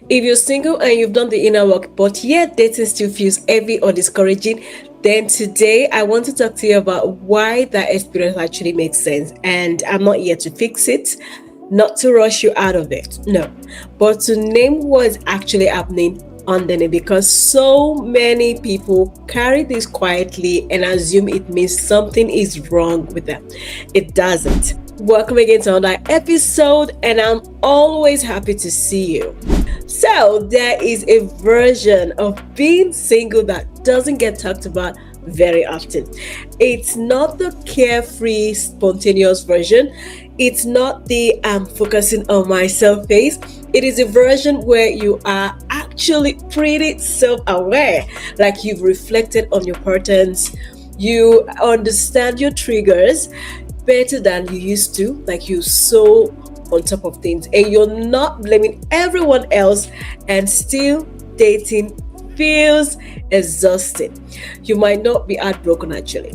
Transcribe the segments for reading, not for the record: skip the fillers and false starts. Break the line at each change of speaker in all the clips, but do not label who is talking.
If you're single and you've done the inner work, but yet dating still feels heavy or discouraging, then today I want to talk to you about why that experience actually makes sense. And I'm not here to fix it, not to rush you out of it, no, but to name what's actually happening underneath, because so many people carry this quietly and assume it means something is wrong with them. It doesn't. Welcome again to another episode, and I'm always happy to see you. So, there is a version of being single that doesn't get talked about very often. It's not the carefree, spontaneous version. It's not the I'm focusing on myself phase. It is a version where you are actually pretty self aware, like you've reflected on your patterns, you understand your triggers better than you used to, like you so on top of things, and you're not blaming everyone else, and still dating feels exhausting. You might not be heartbroken actually.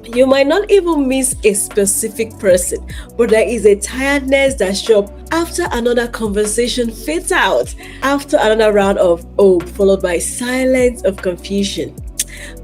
You might not even miss a specific person, but there is a tiredness that shows up after another conversation fades out, after another round of hope, followed by silence of confusion.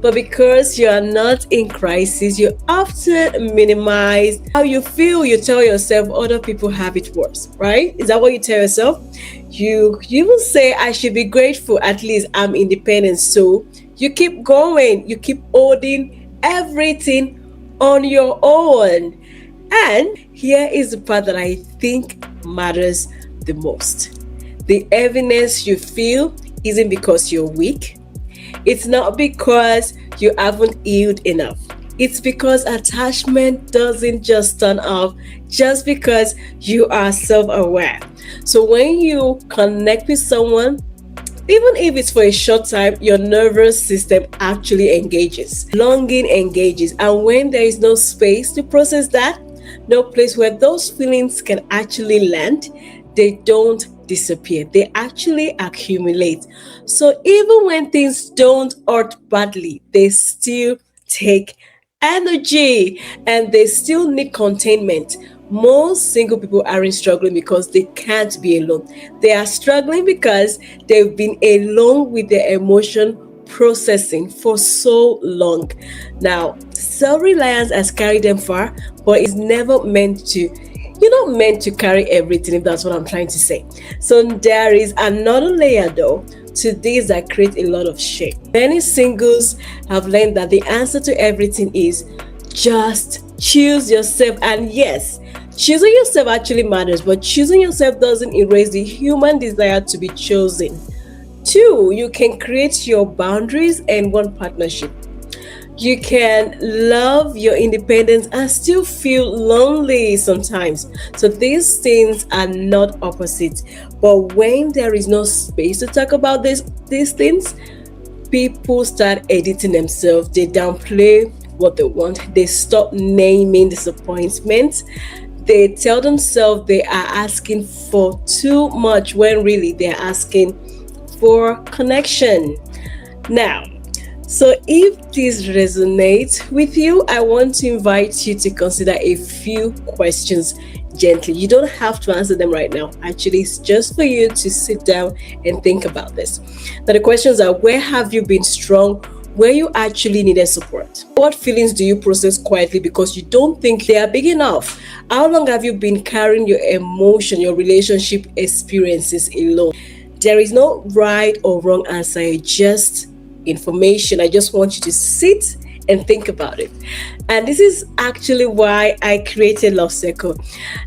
But because you are not in crisis, you often minimize how you feel. You tell yourself other people have it worse, right? Is that what you tell yourself? You will say, I should be grateful, at least I'm independent. So you keep going, you keep holding everything on your own. And here is the part that I think matters the most. The heaviness you feel isn't because you're weak. It's not because you haven't healed enough. It's because attachment doesn't just turn off just because you are self aware. So when you connect with someone, even if it's for a short time, your nervous system actually engages. Longing engages. And when there is no space to process that, no place where those feelings can actually land, they don't disappear. They actually accumulate. So even when things don't hurt badly, they still take energy and they still need containment. Most single people aren't struggling because they can't be alone. They are struggling because they've been alone with their emotion processing for so long. Now, self reliance has carried them far, but it's never meant to. You're not meant to carry everything, if that's what I'm trying to say. So, there is another layer though to this that creates a lot of shame. Many singles have learned that the answer to everything is just choose yourself. And yes, choosing yourself actually matters, but choosing yourself doesn't erase the human desire to be chosen. Two, you can create your boundaries and one partnership. You can love your independence and still feel lonely sometimes. So these things are not opposites. But when there is no space to talk about these things, people start editing themselves. They downplay what they want. They stop naming disappointment. They tell themselves they are asking for too much when really they're asking for connection. Now, so if this resonates with you, I want to invite you to consider a few questions gently. You don't have to answer them right now. Actually, it's just for you to sit down and think about this. Now, the questions are: where have you been strong? Where you actually needed support? What feelings do you process quietly because you don't think they are big enough? How long have you been carrying your emotion, your relationship experiences alone? There is no right or wrong answer, just information. I just want you to sit and think about it. And this is actually why I created Love Circle.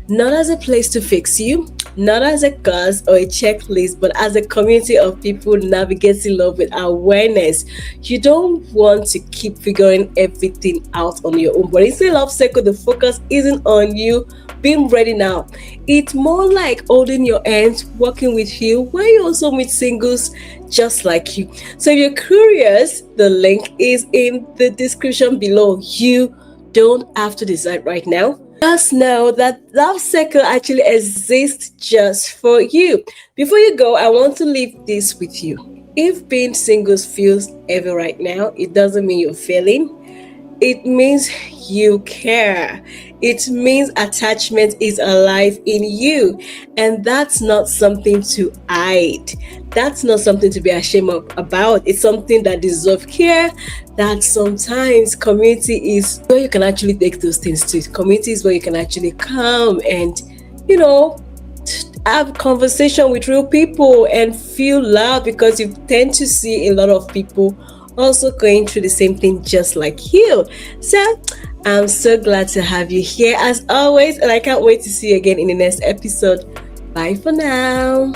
Not as a place to fix you, not as a cause or a checklist, but as a community of people navigating love with awareness. You don't want to keep figuring everything out on your own. But in Love Circle, the focus isn't on you being ready now. It's more like holding your hands, working with you, where you also meet singles just like you. So if you're curious, the link is in the description below. You don't have to decide right now. Just know that Love Circle actually exists just for you. Before you go, I want to leave this with you. If being single feels heavy right now, it doesn't mean you're failing. It means you care. It means attachment is alive in you. And that's not something to hide. That's not something to be ashamed of about. It's something that deserves care. That sometimes community is where you can actually take those things to. Community is where you can actually come and, you know, have conversation with real people and feel love, because you tend to see a lot of people also going through the same thing just like you. So I'm so glad to have you here as always, and I can't wait to see you again in the next episode. Bye for now.